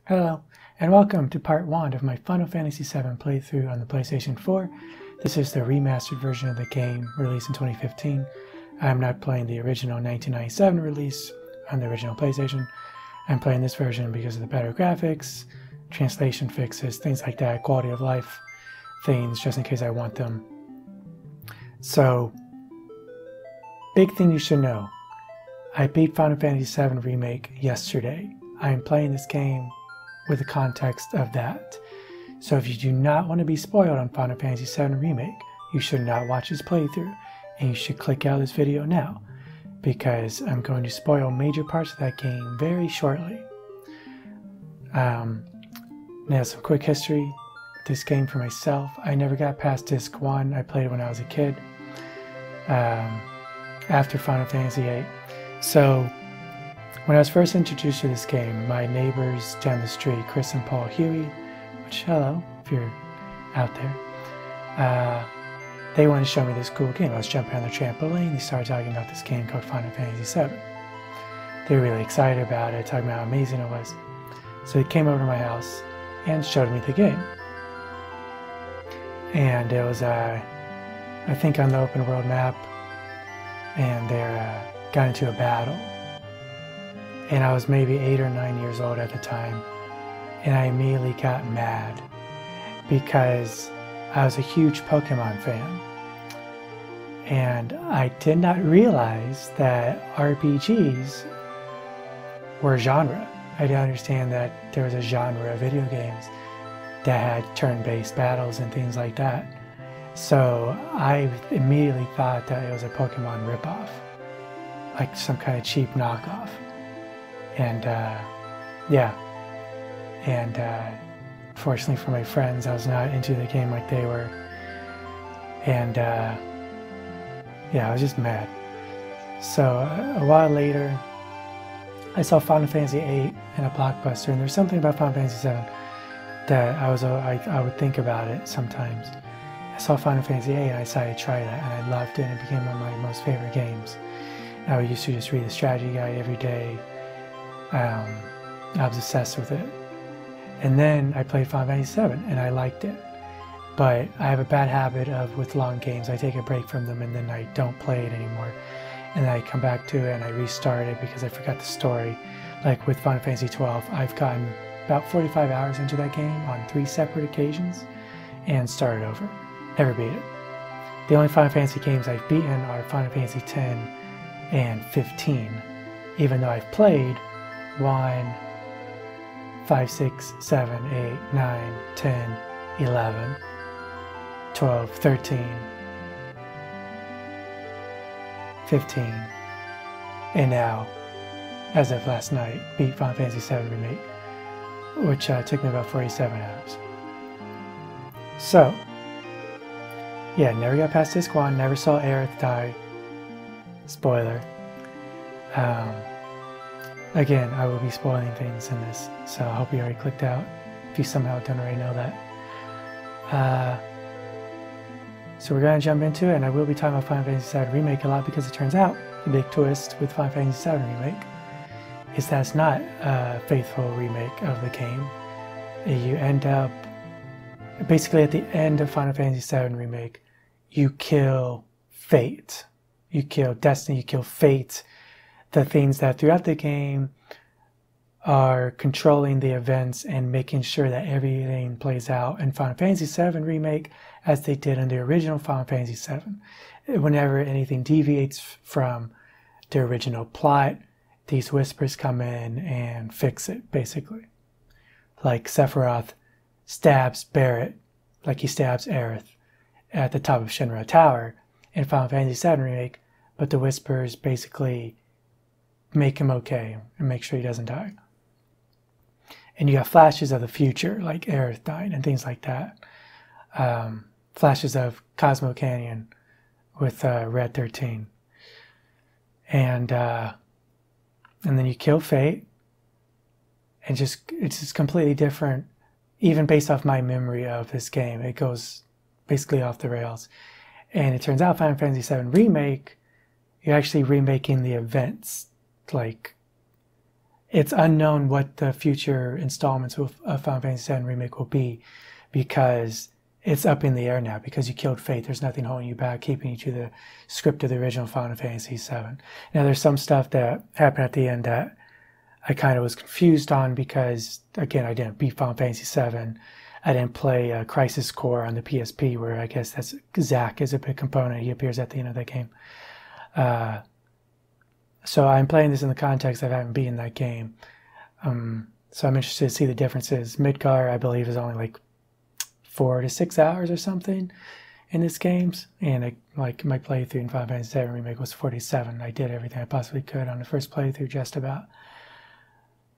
Hello, and welcome to part 1 of my Final Fantasy VII playthrough on the PlayStation 4. This is the remastered version of the game, released in 2015. I'm not playing the original 1997 release on the original PlayStation. I'm playing this version because of the better graphics, translation fixes, things like that, quality of life things, just in case I want them. So, big thing you should know. I beat Final Fantasy VII Remake yesterday. I am playing this game with the context of that. So if you do not want to be spoiled on Final Fantasy VII Remake, you should not watch this playthrough, and you should click out of this video now, because I'm going to spoil major parts of that game very shortly. Now some quick history. This game for myself, I never got past disc 1. I played it when I was a kid, after Final Fantasy VIII. So when I was first introduced to this game, my neighbors down the street, Chris and Paul Huey, which, hello, if you're out there, they wanted to show me this cool game. I was jumping on the trampoline, they started talking about this game called Final Fantasy VII. They were really excited about it, talking about how amazing it was. So they came over to my house and showed me the game. And it was, I think, on the open world map, and they got into a battle. And I was maybe 8 or 9 years old at the time, and I immediately got mad because I was a huge Pokemon fan, and I did not realize that RPGs were a genre. I didn't understand that there was a genre of video games that had turn-based battles and things like that. So I immediately thought that it was a Pokemon ripoff, like some kind of cheap knockoff. And yeah, and fortunately for my friends, I was not into the game like they were, and yeah, I was just mad. So a while later, I saw Final Fantasy VIII in a Blockbuster, and there's something about Final Fantasy VII that I would think about it sometimes. I saw Final Fantasy VIII and I decided to try that, and I loved it, and it became one of my most favorite games. I used to just read the strategy guide every day. I was obsessed with it. And then I played Final Fantasy VII and I liked it. But I have a bad habit of, with long games, I take a break from them and then I don't play it anymore. And then I come back to it and I restart it because I forgot the story. Like with Final Fantasy XII, I've gotten about 45 hours into that game on 3 separate occasions and started over. Never beat it. The only Final Fantasy games I've beaten are Final Fantasy X and 15, even though I've played 1, 5, 6, 7, 8, 9, 10, 11, 12, 13, 15, and now, as of last night, beat Final Fantasy VII Remake, which took me about 47 hours. So, yeah, never got past disc 1, never saw Aerith die. Spoiler. Again, I will be spoiling things in this, so I hope you already clicked out, if you somehow don't already know that. So we're going to jump into it, and I will be talking about Final Fantasy VII Remake a lot, because it turns out the big twist with Final Fantasy VII Remake is that it's not a faithful remake of the game. You end up, basically at the end of Final Fantasy VII Remake, you kill fate. You kill destiny, you kill fate. The things that throughout the game are controlling the events and making sure that everything plays out in Final Fantasy VII Remake as they did in the original Final Fantasy VII. Whenever anything deviates from the original plot, these whispers come in and fix it, basically. Like Sephiroth stabs Barret, like he stabs Aerith at the top of Shinra Tower in Final Fantasy VII Remake, but the whispers basically make him okay and make sure he doesn't die. And you have flashes of the future, like Aerith dying and things like that. Flashes of Cosmo Canyon with Red 13. And then you kill Fate, and it's just completely different, even based off my memory of this game. It goes basically off the rails. And it turns out Final Fantasy VII Remake, you're actually remaking the events, like it's unknown what the future installments of Final Fantasy VII Remake will be, because it's up in the air now, because you killed Fate. There's nothing holding you back, keeping you to the script of the original Final Fantasy VII. Now, there's some stuff that happened at the end that I kind of was confused on because, again, I didn't beat Final Fantasy VII. I didn't play Crisis Core on the PSP, where I guess that's Zack is a big component. He appears at the end of that game. So I'm playing this in the context of having beaten that game. So I'm interested to see the differences. Midgar, I believe, is only like 4 to 6 hours or something in this games, and like my playthrough in Final Fantasy VII Remake was 47. I did everything I possibly could on the first playthrough, just about.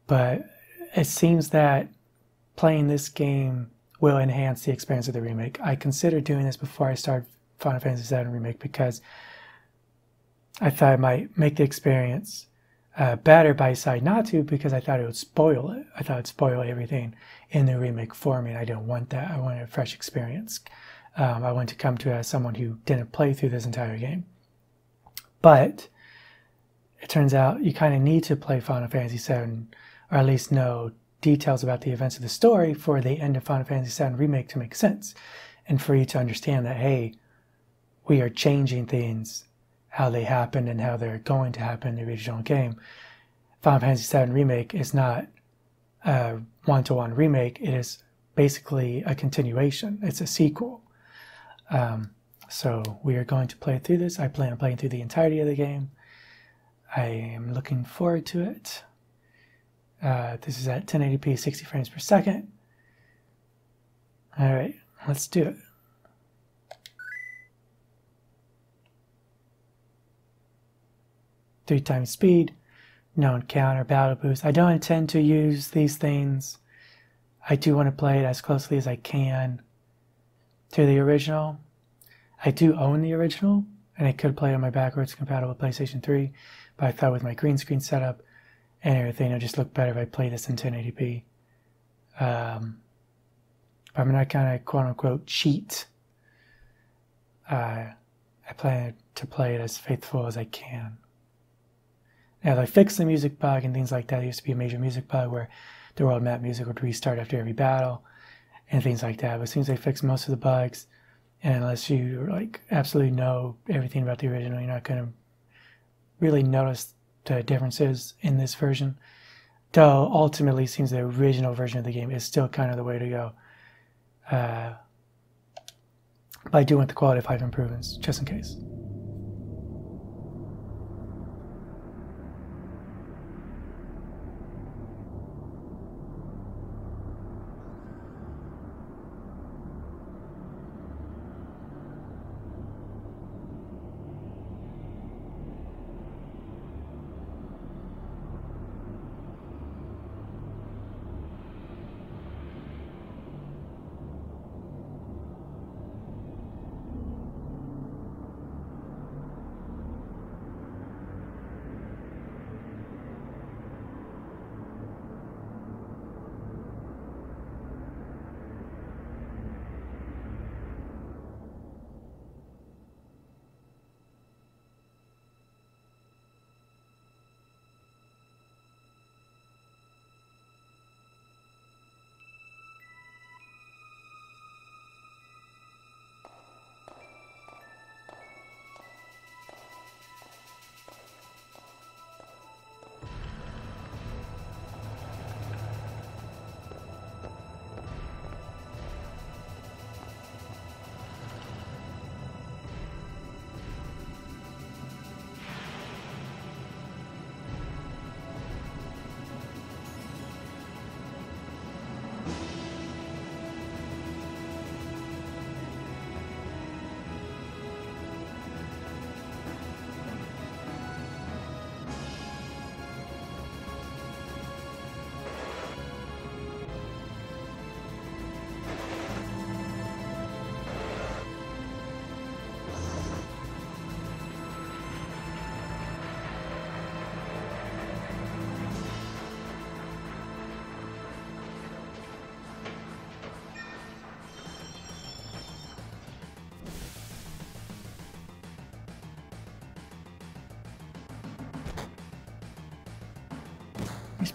But it seems that playing this game will enhance the experience of the remake. I considered doing this before I started Final Fantasy VII Remake because I thought it might make the experience better, by deciding not to, because I thought it would spoil it. I thought it would spoil everything in the remake for me, and I didn't want that. I wanted a fresh experience. I wanted to come to it as someone who didn't play through this entire game. But it turns out you kind of need to play Final Fantasy VII, or at least know details about the events of the story for the end of Final Fantasy VII Remake to make sense, and for you to understand that, hey, we are changing things, how they happened and how they're going to happen in the original game. Final Fantasy VII Remake is not a one-to-one remake. It is basically a continuation. It's a sequel. So we are going to play through this. I plan on playing through the entirety of the game. I am looking forward to it. This is at 1080p, 60 frames per second. All right, let's do it. Three times speed, no encounter, battle boost. I don't intend to use these things. I do want to play it as closely as I can to the original. I do own the original, and I could play it on my backwards compatible PlayStation 3, but I thought with my green screen setup and everything, it'll just look better if I play this in 1080p. I'm going to kind of quote-unquote cheat. I plan to play it as faithful as I can. Now, they fixed the music bug and things like that. There used to be a major music bug where the world map music would restart after every battle and things like that. But it seems they fixed most of the bugs, and unless you like absolutely know everything about the original, you're not going to really notice the differences in this version. Though ultimately, it seems the original version of the game is still kind of the way to go. But I do want the quality of life improvements, just in case.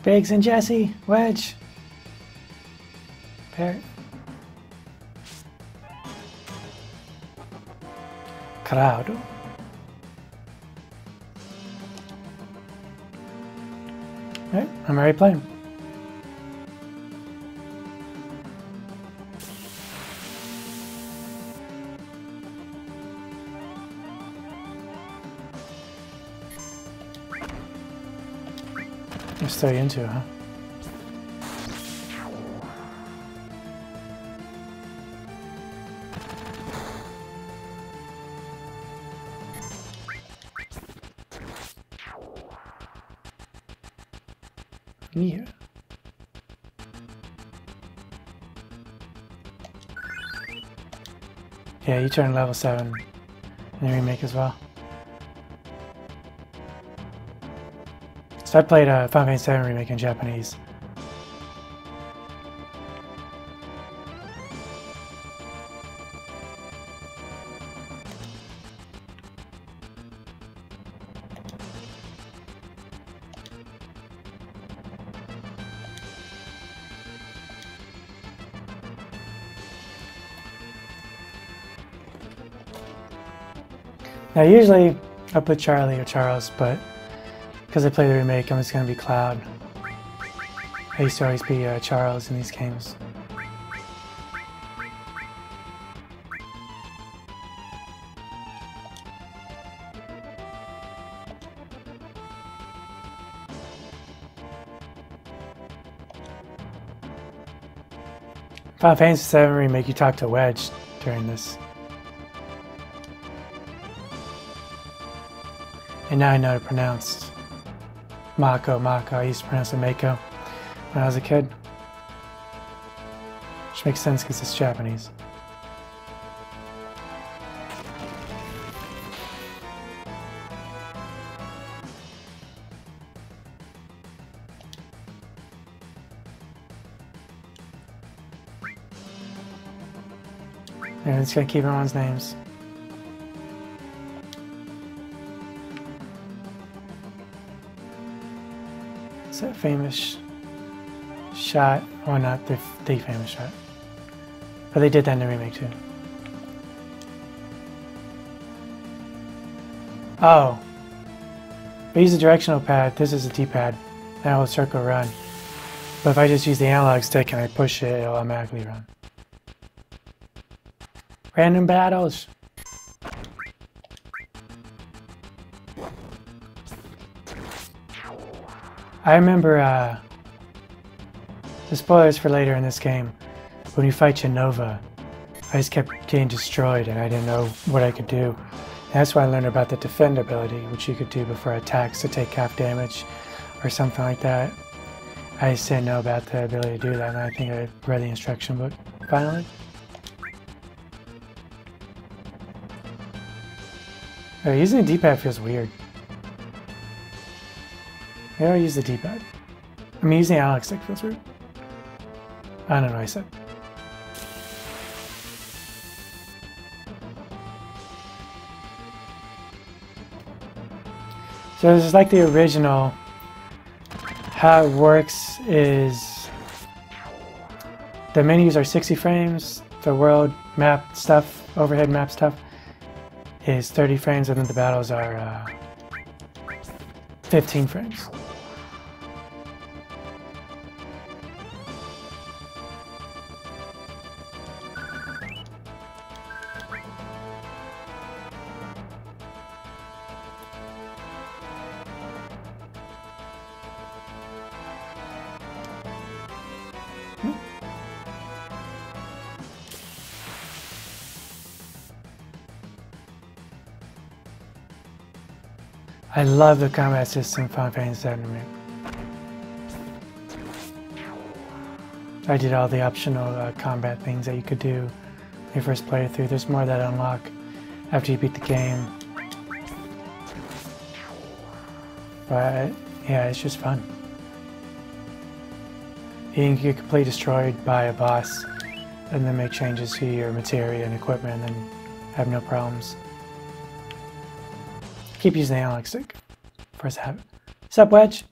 Biggs and Jesse, Wedge. Parrot. Crowd. Alright, I'm already playing. You're still into it, huh? Yeah. Yeah, you turn level 7 in the remake as well. So I played Final Fantasy VII Remake in Japanese. Now usually I put Charlie or Charles, but because I play the remake, I'm just going to be Cloud. I used to always be Charles in these games. Final Fantasy VII Remake, you talk to Wedge during this. And now I know to pronounce Mako. I used to pronounce it Mako when I was a kid. Which makes sense because it's Japanese. And it's gonna keep everyone's names. It's that famous shot, or not the famous shot. But they did that in the remake too. Oh. If I use the directional pad, this is a D-pad, then I will circle run. But if I just use the analog stick and I push it, it'll automatically run. Random battles. I remember the spoilers for later in this game. When you fight Genova, I just kept getting destroyed and I didn't know what I could do. And that's why I learned about the defend ability, which you could do before attacks to take half damage or something like that. I just didn't know about the ability to do that, and I think I read the instruction book finally. Using the D-pad feels weird. I don't use the D-pad. I mean, using the analog stick feels weird. I don't know what I said. So this is like the original. How it works is the menus are 60 frames, the world map stuff, overhead map stuff is 30 frames, and then the battles are 15 frames. I love the combat system in Final Fantasy VII Remake. I did all the optional combat things that you could do when you first play it through. There's more that unlock after you beat the game. But yeah, it's just fun. You can get completely destroyed by a boss and then make changes to your materia and equipment and then have no problems. Keep using the analog stick. First habit. What's up, Wedge?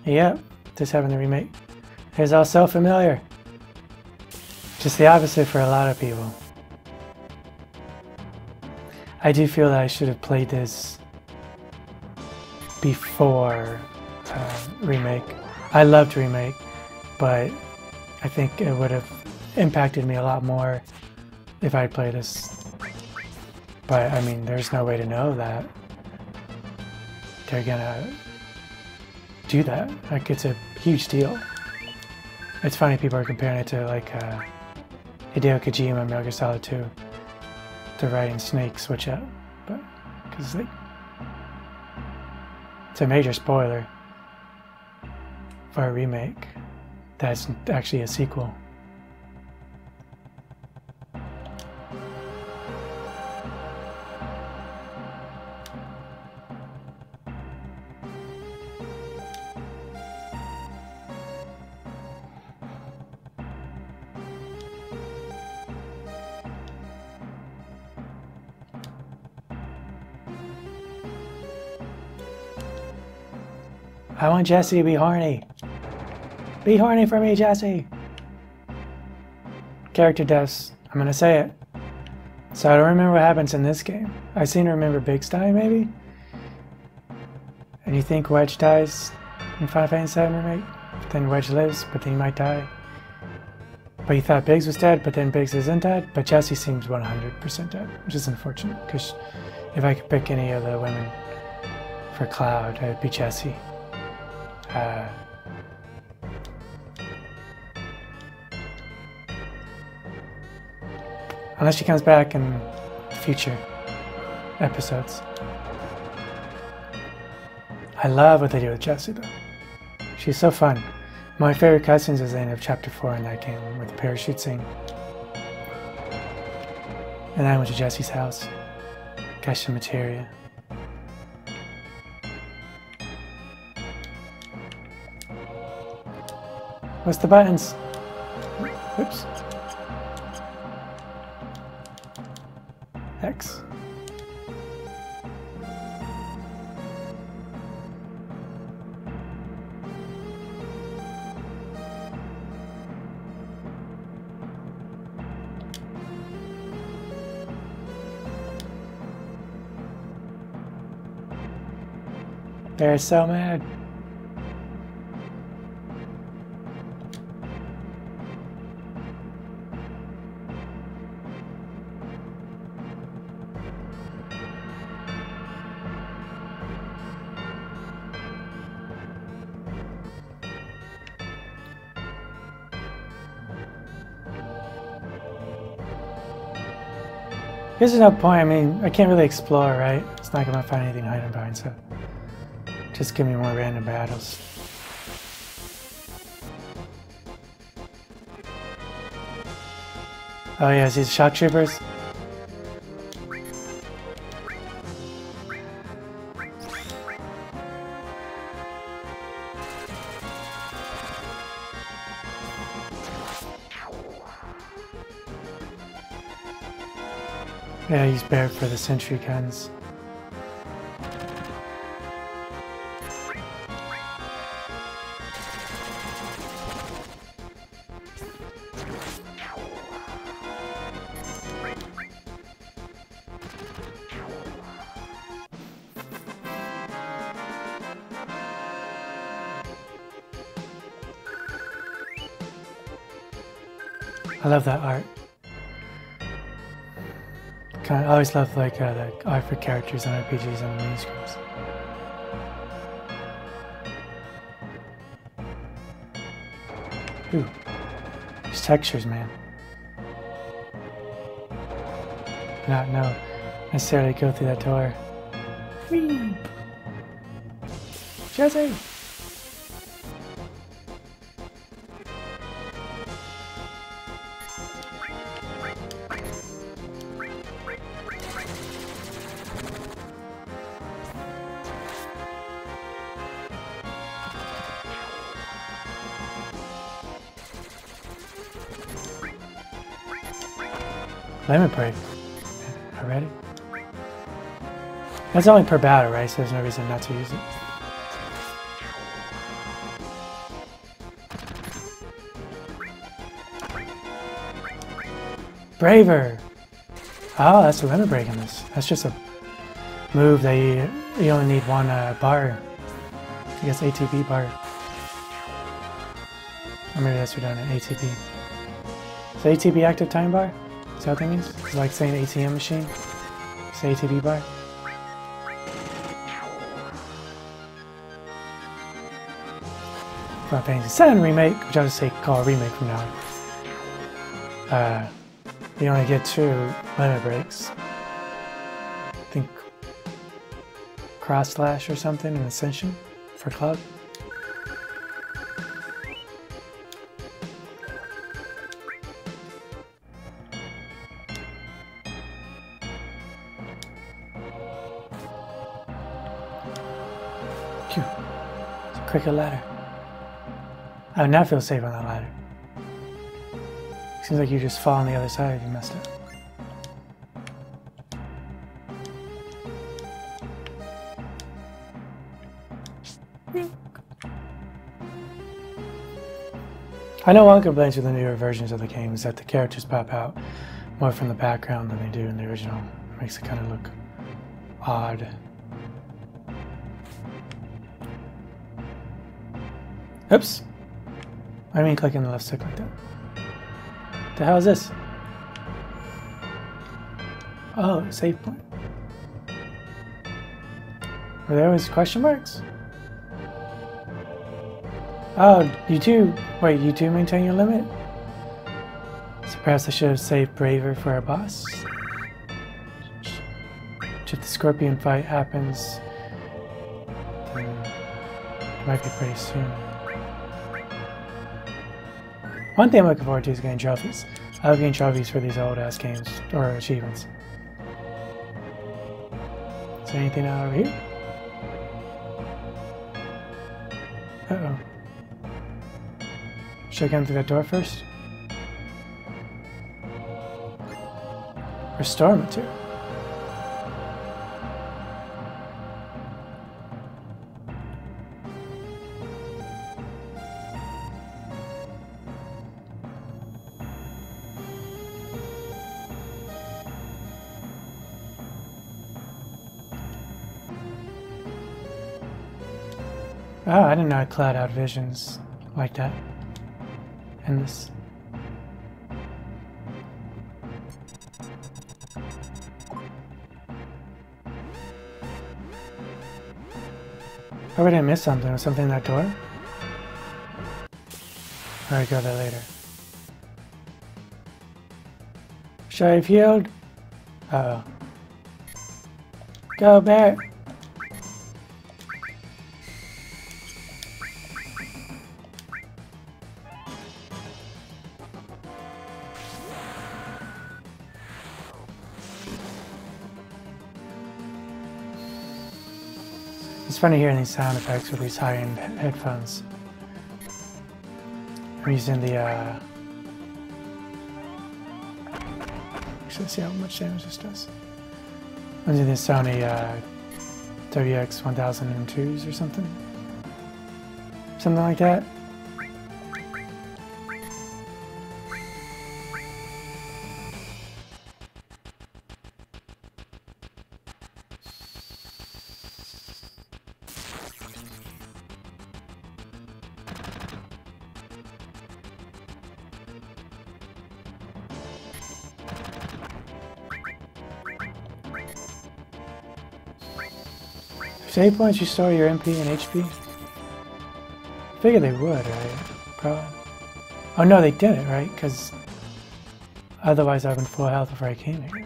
Yep, just having the remake. It's all so familiar. Just the opposite for a lot of people. I do feel that I should have played this before Remake. I loved Remake, but I think it would have impacted me a lot more if I played this. But I mean, there's no way to know that they're gonna do that. Like, it's a huge deal. It's funny people are comparing it to like Hideo Kojima, Metal Gear Solid 2, to writing Snake Switch Up, but because like it's a major spoiler for a remake that's actually a sequel. I want Jesse to be horny. Be horny for me, Jesse. Character deaths. I'm gonna say it. So I don't remember what happens in this game. I seem to remember Biggs die, maybe? And you think Wedge dies in Final Fantasy VII Remake? Then Wedge lives, but then he might die. But you thought Biggs was dead, but then Biggs isn't dead? But Jesse seems 100% dead, which is unfortunate, because if I could pick any of the women for Cloud, it would be Jesse. Unless she comes back in future episodes. I love what they do with Jessie though. She's so fun. My favorite cutscenes is the end of chapter 4 in that game with the parachute scene. And then I went to Jessie's house. Got some materia. What's the buttons? Whoops. X. They're so mad. There's no point. I mean, I can't really explore, right? It's not gonna find anything hiding behind, so just give me more random battles. Oh yeah, these shock troopers. Yeah, he's bared for the sentry guns. I love that art. I always love like the art for characters and RPGs and mini scripts. Ooh, these textures, man. No necessarily go through that door. Whee! Jesse! Lemon break. Already? That's only per battle, right? So there's no reason not to use it. Braver! Oh, that's a limit break in this. That's just a move that you only need one bar. I guess ATB bar. Or maybe that's redundant, ATB. Is ATB active time bar? Is that what that means? It's like saying ATM machine. It's ATB bar. Final Fantasy VII Remake, which I'll just say call a remake from now on. You only get 2 limit breaks. I think Cross Slash or something in Ascension for Club. Phew. It's a cricket ladder. I would not feel safe on that ladder. Seems like you just fall on the other side if you messed up. I know one complaint with the newer versions of the game is that the characters pop out more from the background than they do in the original. It makes it kind of look odd. Oops! I mean clicking the left stick like that. What the hell is this? Oh, save point. Were there always question marks? Oh, you do. Wait, you do maintain your limit? So perhaps I should have saved Braver for our boss. If the Scorpion fight happens, then it might be pretty soon. One thing I'm looking forward to is getting trophies. I love getting trophies for these old ass games, or achievements. Is there anything out over here? Uh-oh. Should I come through that door first? Restore material. Oh, I didn't know I cloud out visions like that in this. Oh, did I miss something? Was something in that door? Or I go there later. Should I have healed? Uh-oh. Go back! It's funny hearing these sound effects with these high-end headphones. I'm using the, actually, let's see how much damage this does. I'm using the Sony WX 1002s or something. Something like that. Save points you store your MP and HP? I figure they would, right? Probably. Oh no, they didn't, right? Because otherwise I've been full health before I came here.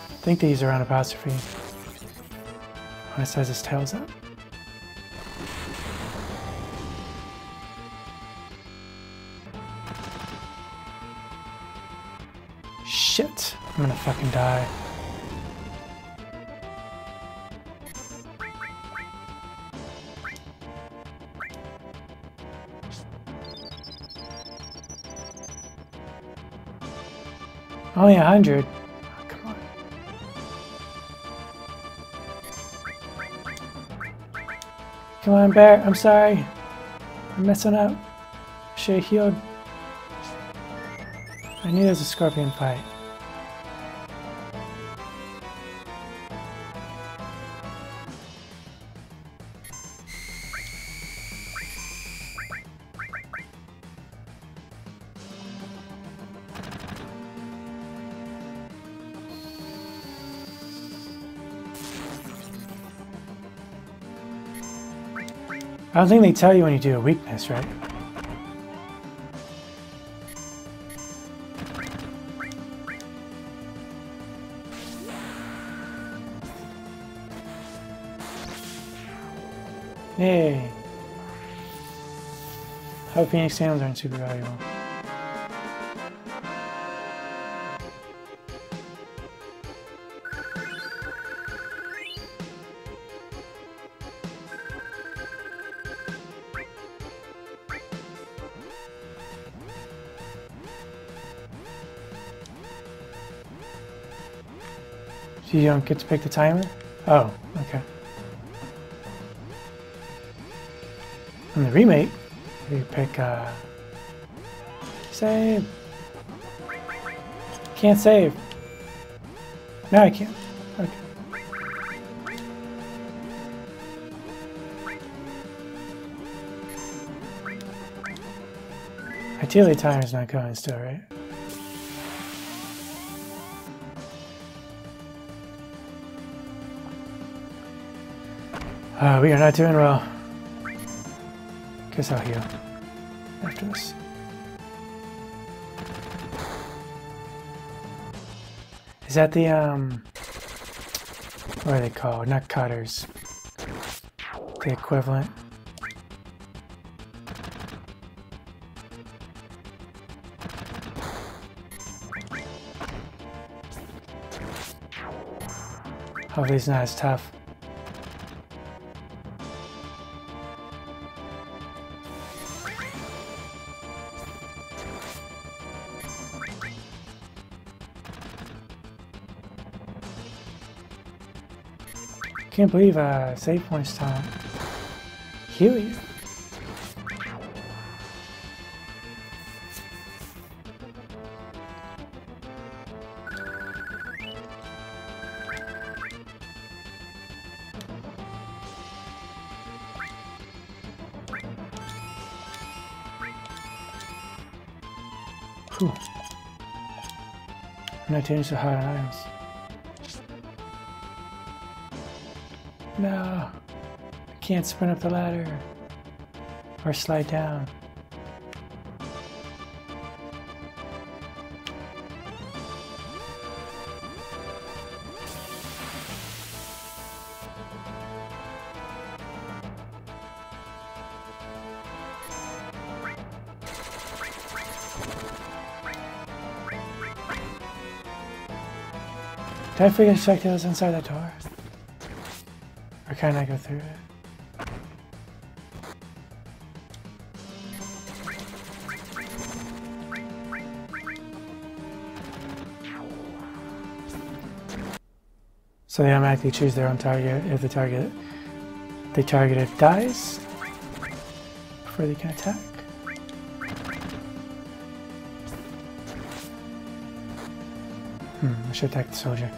I think they use a round apostrophe when it says his tail's up. Shit, I'm gonna fucking die. Only 100? Oh, come on. Come on, Bear. I'm sorry. I'm messing up. Should have healed. I knew there was a scorpion fight. I don't think they tell you when you do a weakness, right? Yay! How Phoenix Sails aren't super valuable. You don't get to pick the timer? Oh, okay. In the remake, you pick save. Can't save. No, I can't. Okay. Ideally, timer's not going still, right? We are not doing well. Guess I'll heal after this. Is that the, what are they called? Not cutters. The equivalent. Hopefully it's not as tough. Can't believe save points time. Heal you. Whew. I'm not doing so hard on items. No, I can't sprint up the ladder or slide down. Did I forget to check that was inside that door? Or can I go through it? So they automatically choose their own target if the target they targeted dies before they can attack. I should attack the soldier.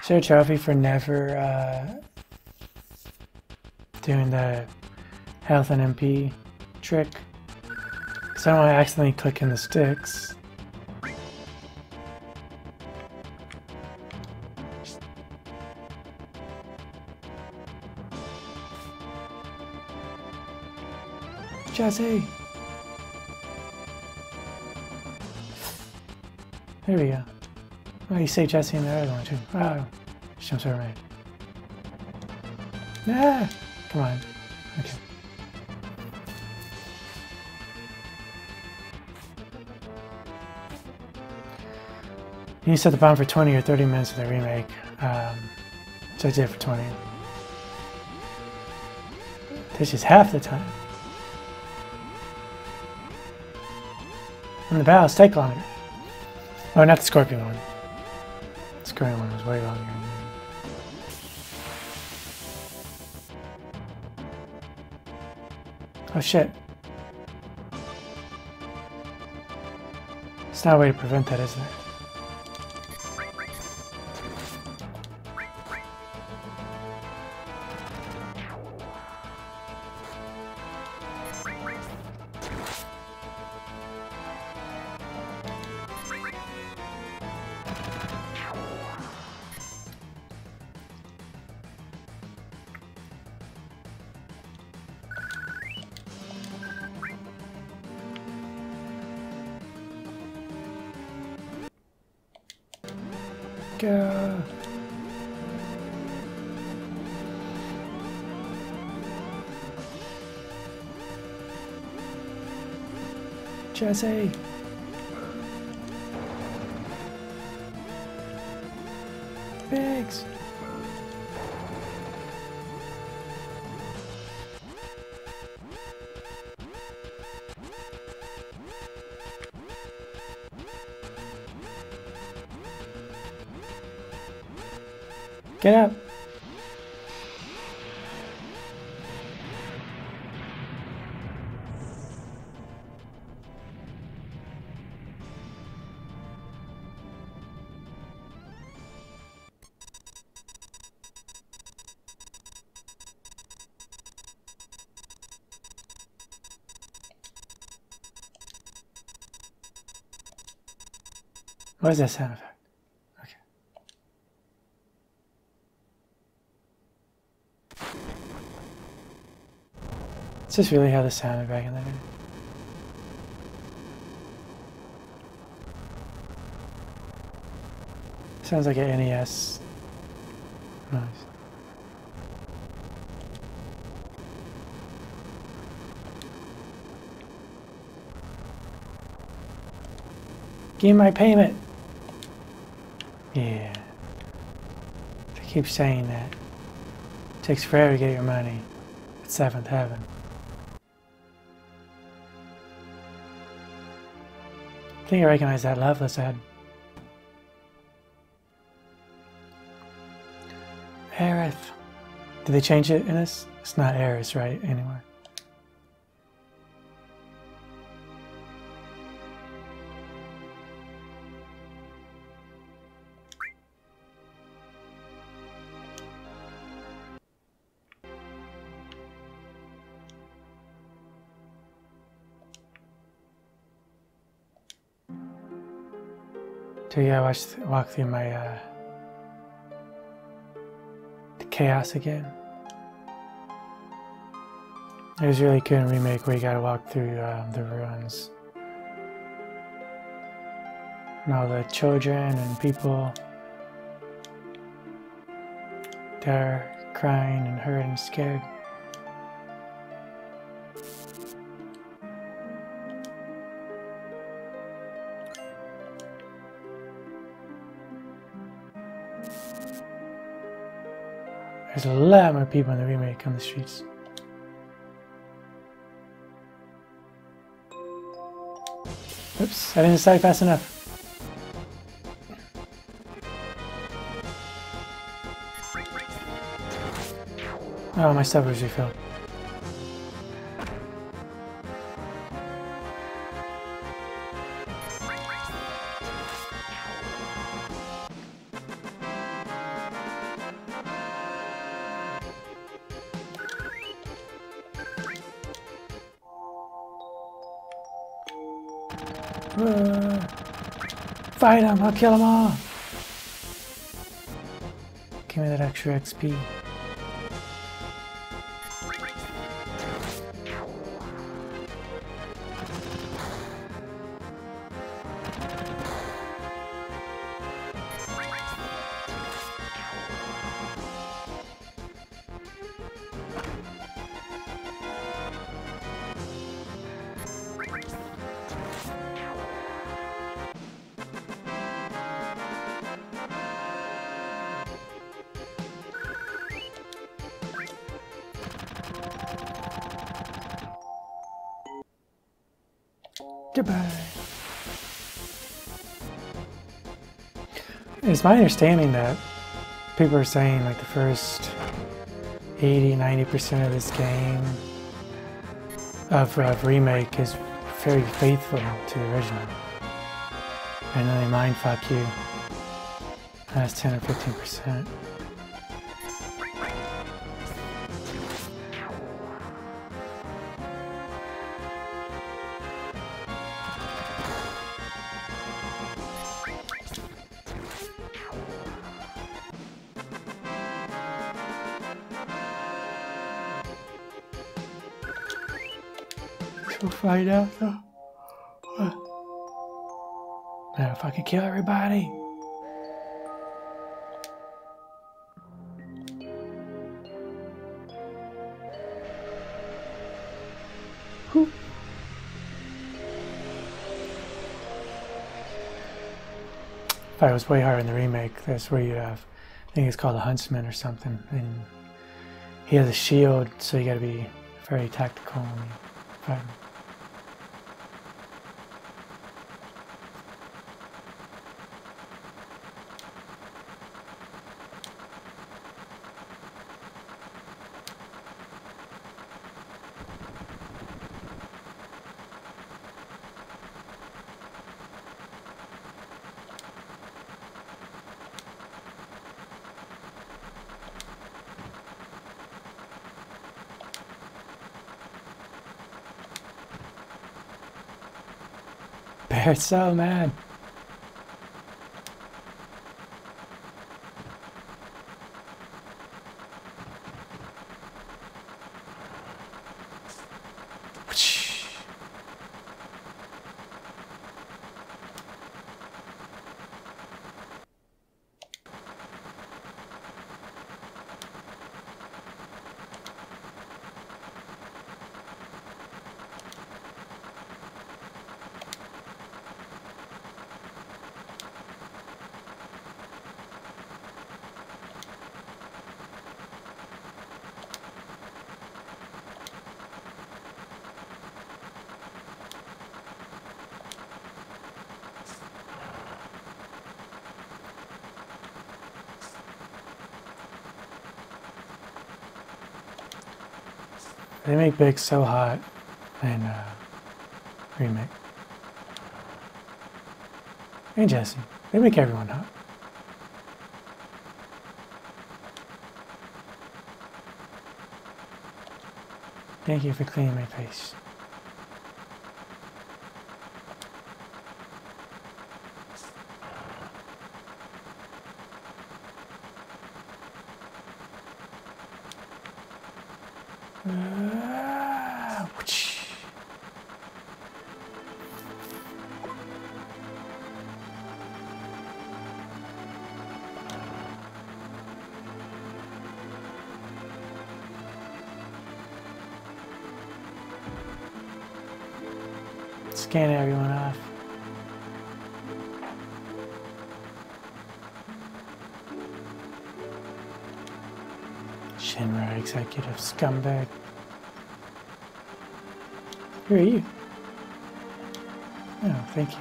Is there a trophy for never doing the health and MP trick? Because I don't want to accidentally click in the sticks. Jesse! There we go. Oh, you say Jesse in the other one too. Oh, she jumps over me. Ah! Come on. Okay. You set the bomb for 20 or 30 minutes of the remake. So I did it for 20. This is half the time. And the battles take longer. Oh, not the scorpion one. The scorpion one was way longer. Oh shit. There's not a way to prevent that, is there? Go. Jesse. Biggs. Get up. What is that sound effect? Okay. Is this really how this sounded back in the day? Sounds like an NES noise. Give me my payment. Yeah. They keep saying that. It takes forever to get your money. It's seventh heaven. I think I recognize that Loveless ad. Aerith. Did they change it in this? It's not Aerith, right? Anymore. So yeah, walk through my the chaos again. It was really good in Remake where you gotta walk through the ruins. And all the children and people that are crying and hurt and scared. There's a lot more people in the Remake on the streets. Oops, I didn't decide fast enough. Oh, my stuff was refilled. Fight him! I'll kill them all! Give me that extra XP. Goodbye. It's my understanding that people are saying like the first 80–90% of this game of Remake is very faithful to the original. And then they mindfuck you. That's 10 or 15%. We'll find out though. Man, if I can kill everybody. Whew. Fight was way harder in the remake. That's where you have, I think it's called a huntsman or something, and he has a shield, so you gotta be very tactical when you fight him. Bear's so mad. They make Big so hot in Remake. And Jesse. They make everyone hot. Thank you for cleaning my face. Scan everyone off. Shinra executive scumbag. Who are you? Oh, thank you.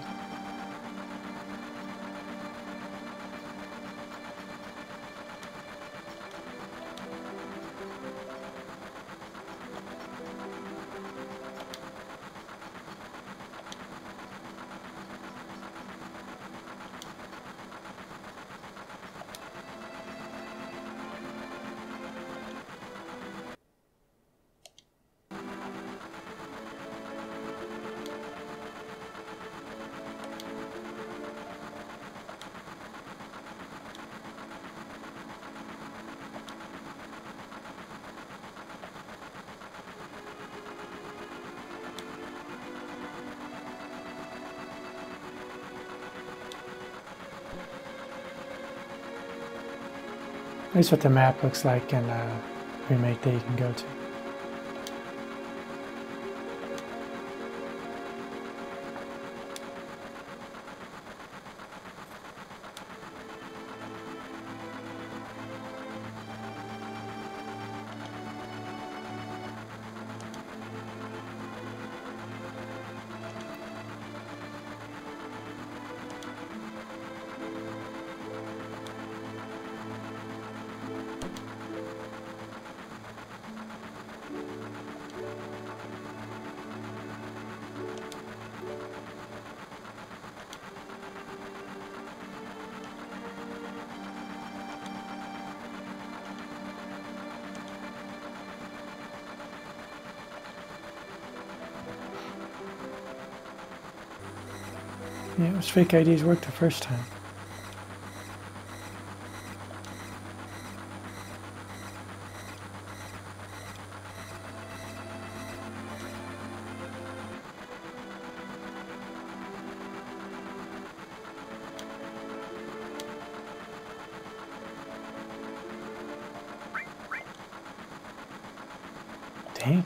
Here's what the map looks like in Remake that you can go to. Yeah, those fake IDs worked the first time. Dang it.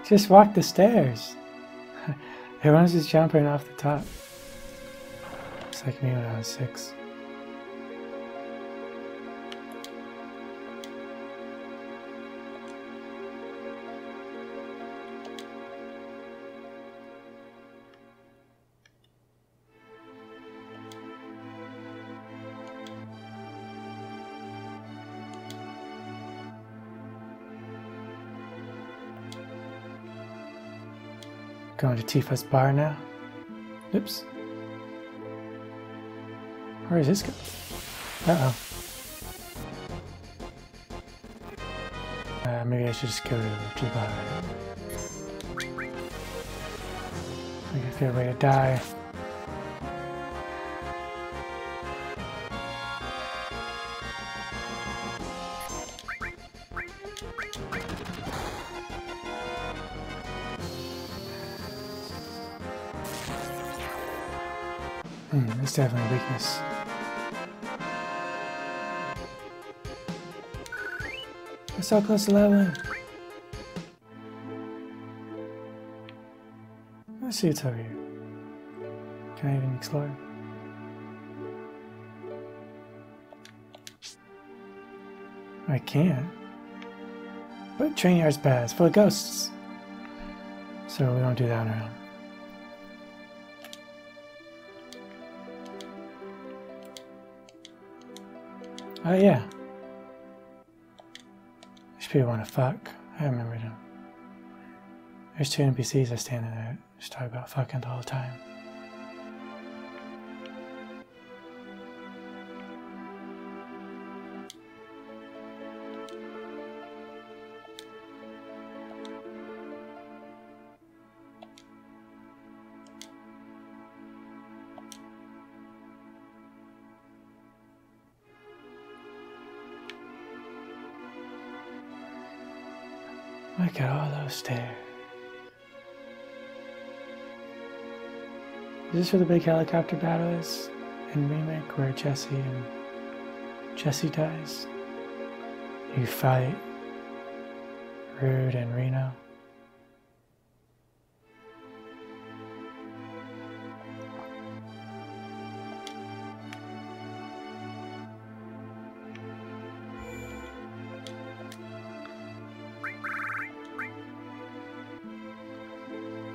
Just walk the stairs. Everyone's just jumping off the top. It's like me when I was 6. Going to Tifa's bar now. Oops. Where is this go? Uh-oh. Maybe I should just go to the bar. I can figure a way to die. It's definitely a weakness. We're so close to leveling. Let's see what's over here. Can I even explore? I can. But train yard's bad. It's full of ghosts. So we don't do that around. Oh yeah. These people want to fuck. I remember them. There's 2 NPCs that stand there just talk about fucking the whole time. Look at all those stairs. Is this where the big helicopter battle is in Remake, where Jesse dies? You fight Rude and Reno.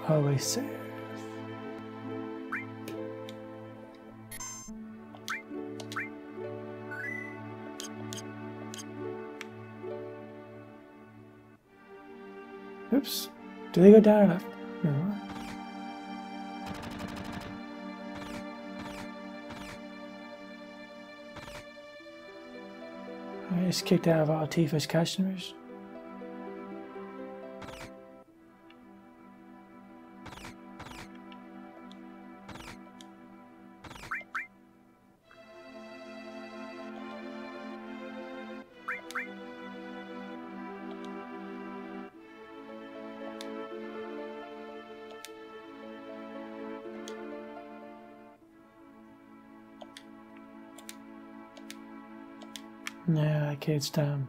Always safe. Oops. Do they go down or left? No. I just kicked out of all Tifa's customers. No, that kid's dumb.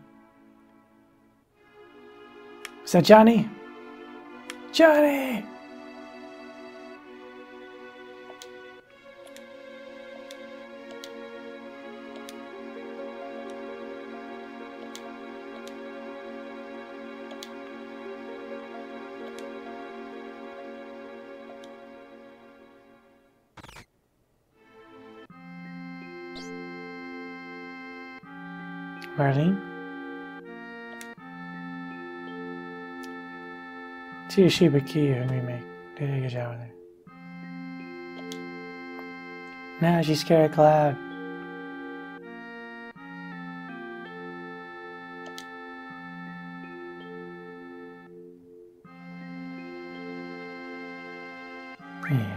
Is that Johnny? Johnny! Marlene? Shiba Key in Remake. Did a good job with her. Now she's scared of Cloud. Yeah.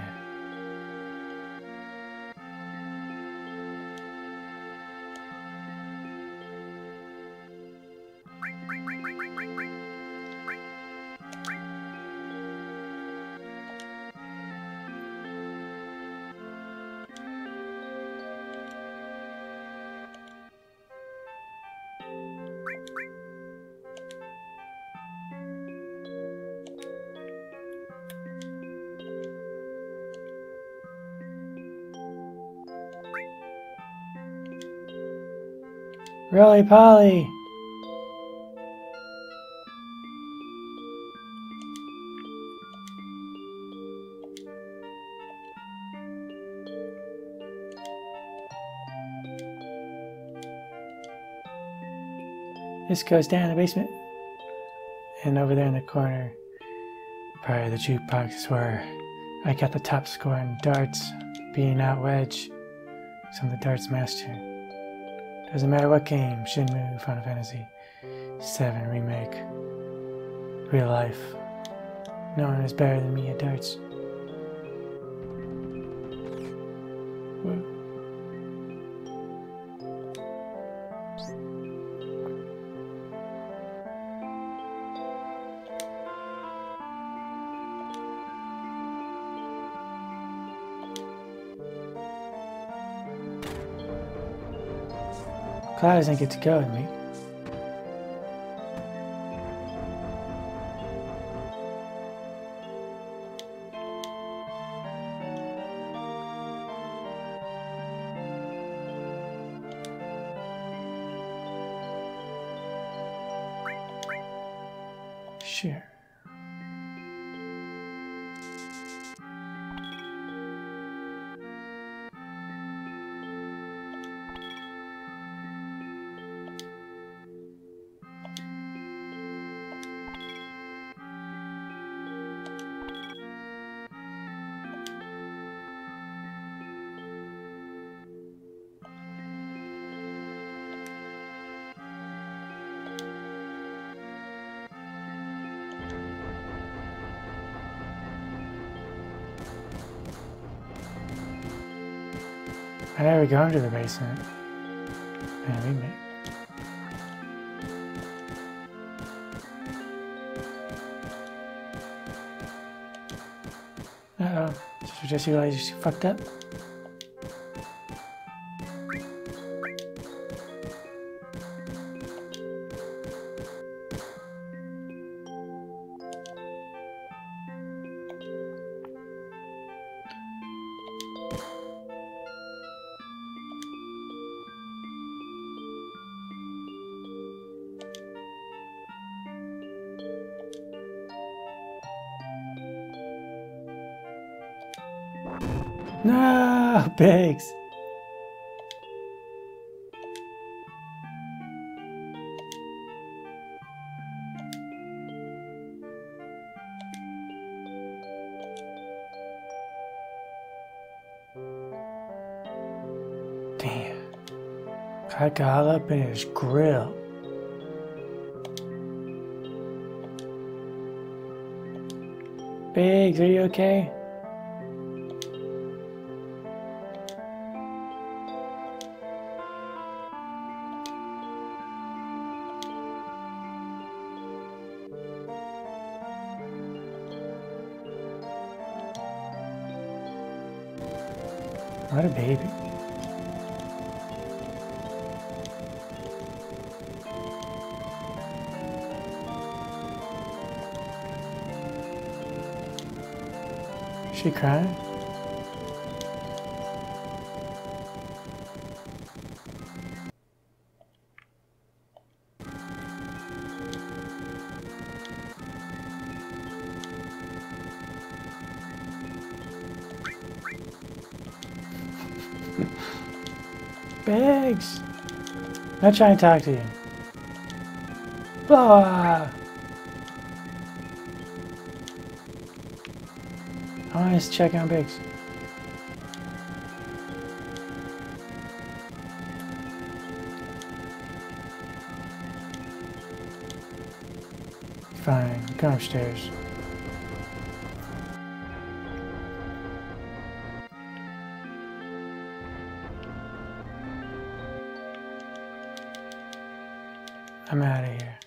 Really, Polly? This goes down the basement. And over there in the corner, probably the jukebox is where I got the top score in darts, being out wedge. So I'm the darts master. Doesn't matter what game, Shenmue, Final Fantasy VII Remake, real life. No one is better than me at darts. Whoa. Cloud doesn't get to go with me. Sure. I never go into the basement. And Remake. Uh-oh. Just realized you fucked up. No, Biggs. Damn. Got all up in his grill. Biggs, are you okay? What a baby. Is she crying? Biggs! I'm not trying to talk to you. Blah! I want to check on Biggs. Fine, go upstairs. I'm out of here.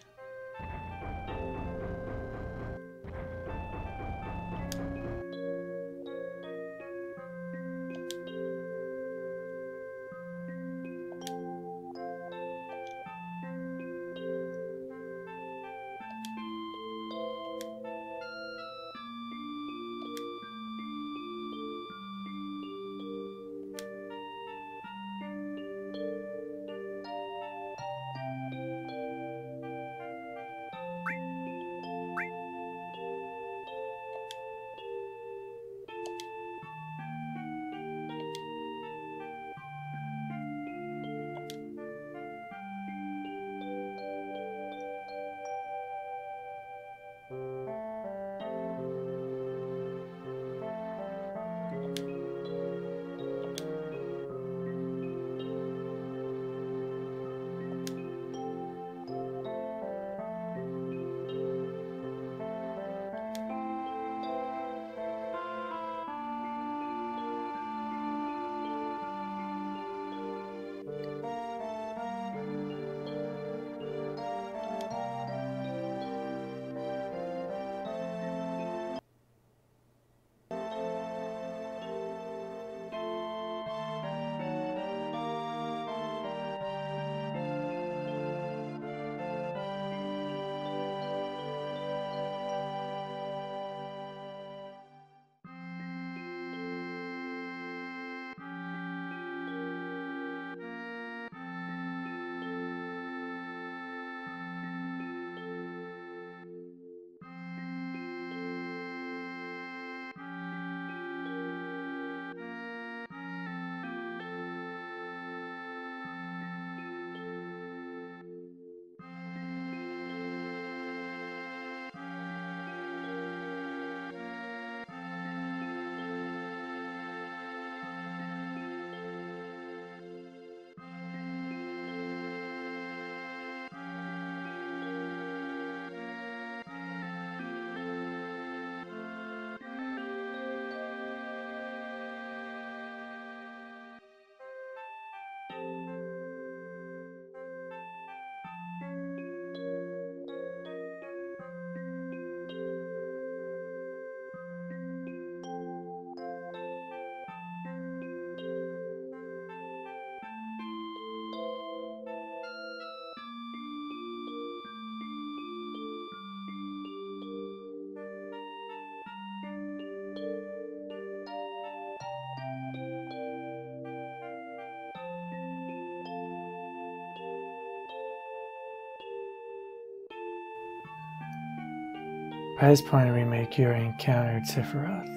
By this point in Remake, you already encountered Sephiroth.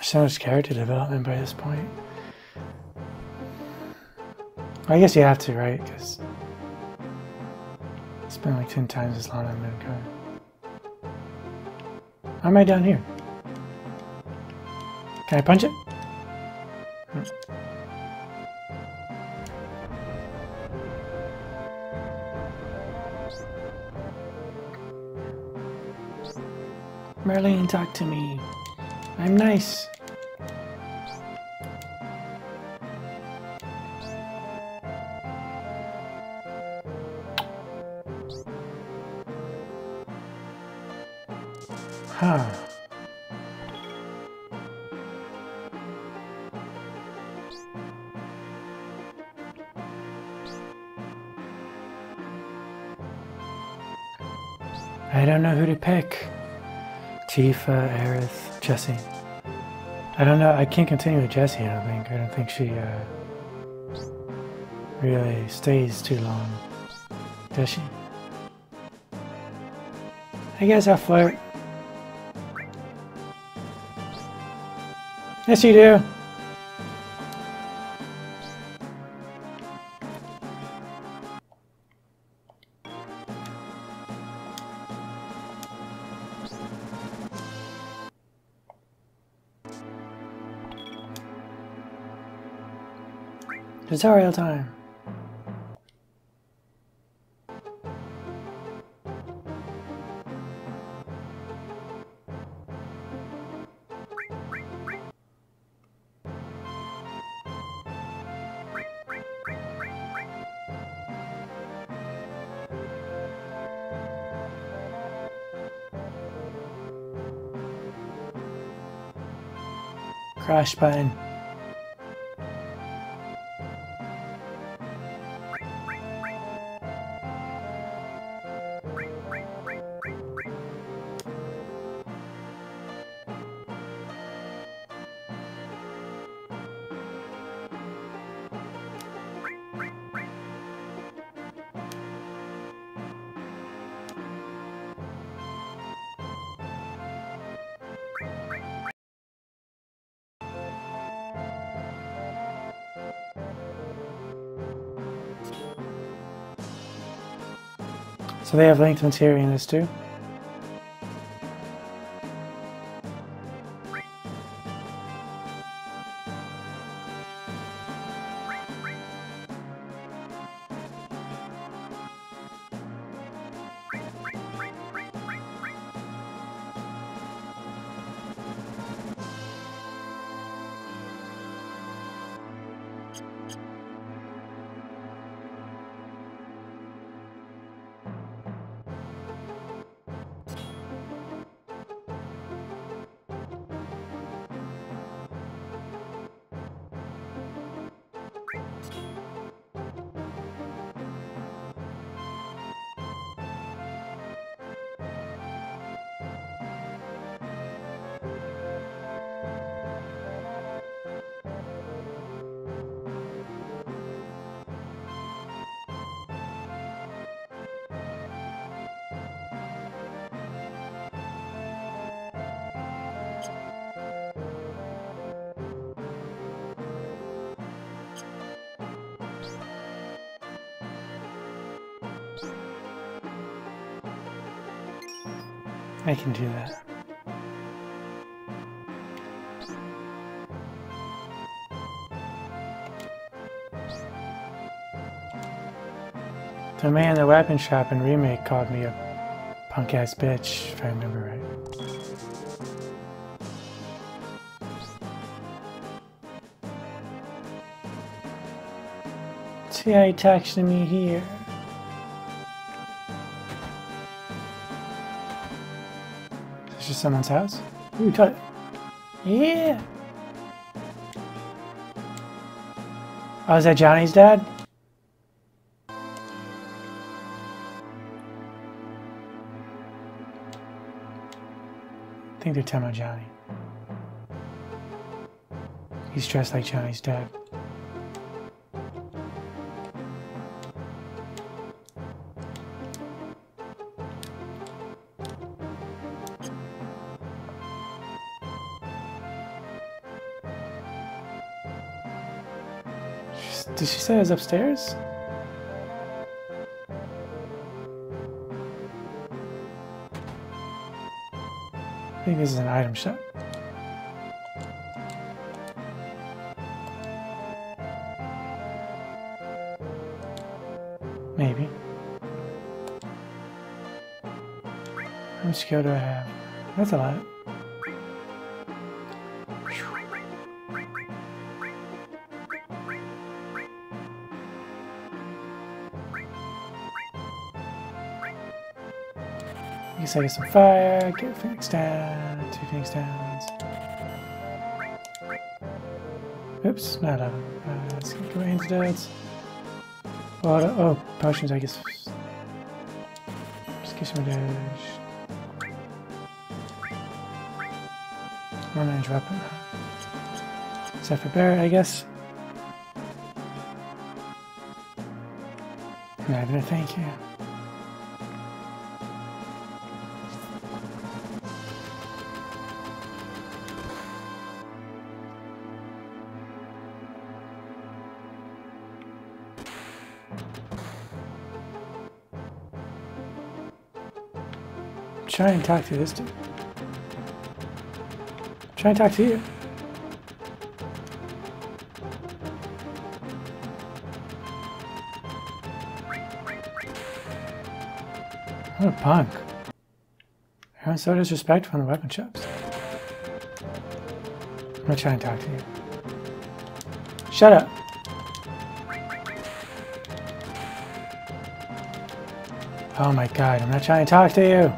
so much character development by this point. I guess you have to, right? Because it's been like 10 times as long as I've been going. How am I down here? Can I punch it? Marlene, talk to me. I'm nice. Huh. I don't know who to pick. Tifa, Aerith, Jessie. I don't know. I can't continue with Jessie, I don't think. I don't think she really stays too long. Does she? I guess I'll flirt. Yes, you do. Tutorial time. Crash button. So they have linked material in this too? I can do that. The man in the weapon shop in Remake called me a punk-ass bitch, if I remember right. See how he texted me here. Is this just someone's house? Ooh, got it. Yeah! Oh, is that Johnny's dad? I think they're talking about Johnny. He's dressed like Johnny's dad. Did she say it was upstairs? I think this is an item shop. Maybe. How much skill do I have? That's a lot. I guess I get some fire, get Phoenix down, 2 Phoenix downs. Oops, not a. Let's go antidotes. Oh, potions, I guess. Just get some damage. Long-range weapon. Except for Barret, I guess. Not even a thank you. Try and talk to this dude. Try and talk to you. What a punk. Everyone's so disrespectful in the weapon shops. I'm gonna try and talk to you. Shut up. Oh my god, I'm not trying to talk to you.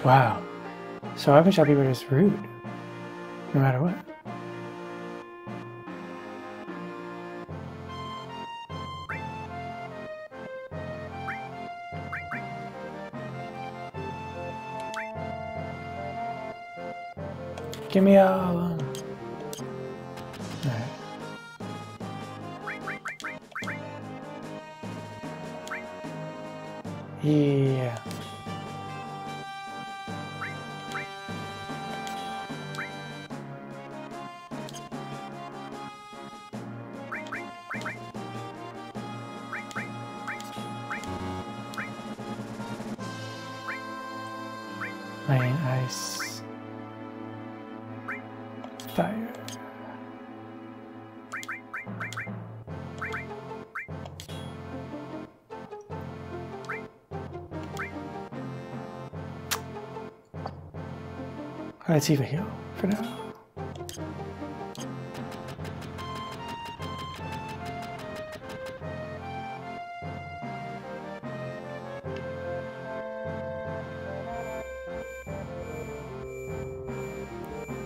Wow. So weapon shop people are just rude. No matter what. Give me all of them. Alright. Yeah. Rain, ice, fire. Let's even heal for now.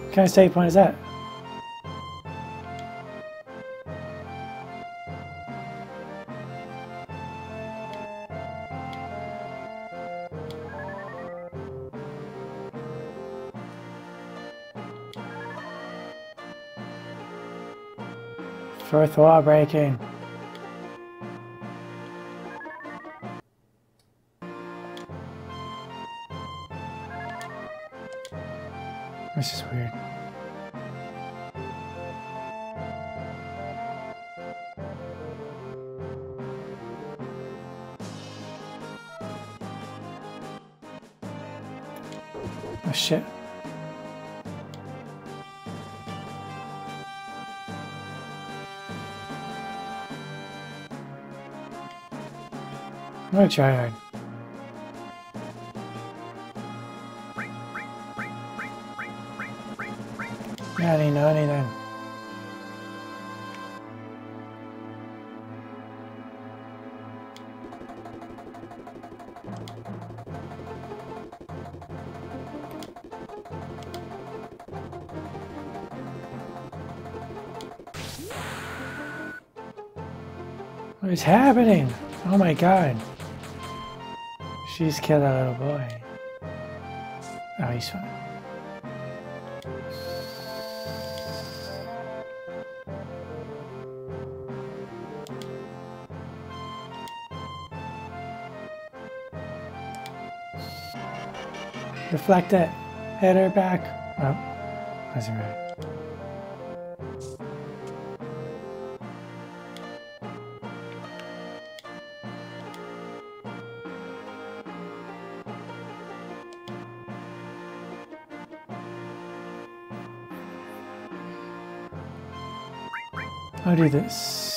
What kind of save point is that? Fourth wall breaking. This is weird. Oh shit. I'm gonna try hard. I didn't know anything. What is happening? Oh my god. She's killed that little boy. Oh, he's fine. Deflect it. Hit her back. Oh, wasn't right. I'll do this.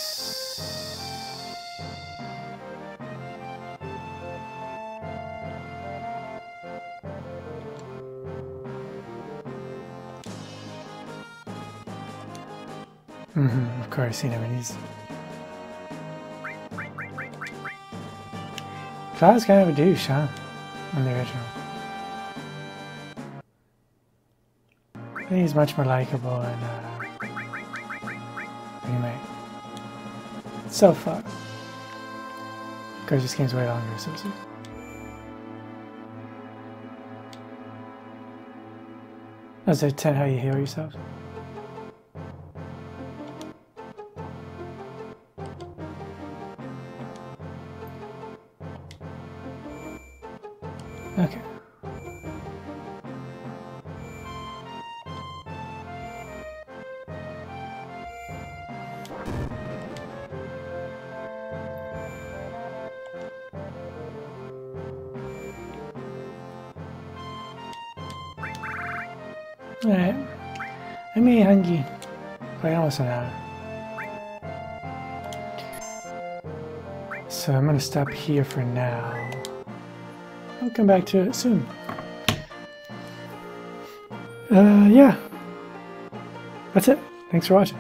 Of course, you know, he's... Cloud's kind of a douche, huh? On the original. I think he's much more likable in Remake. So far. Because this game's way longer, so see. Does it tell how you heal yourself? Okay. Alright. I'm really hungry. Quite almost an hour. So I'm gonna stop here for now. I'll come back to it soon. Yeah. That's it. Thanks for watching.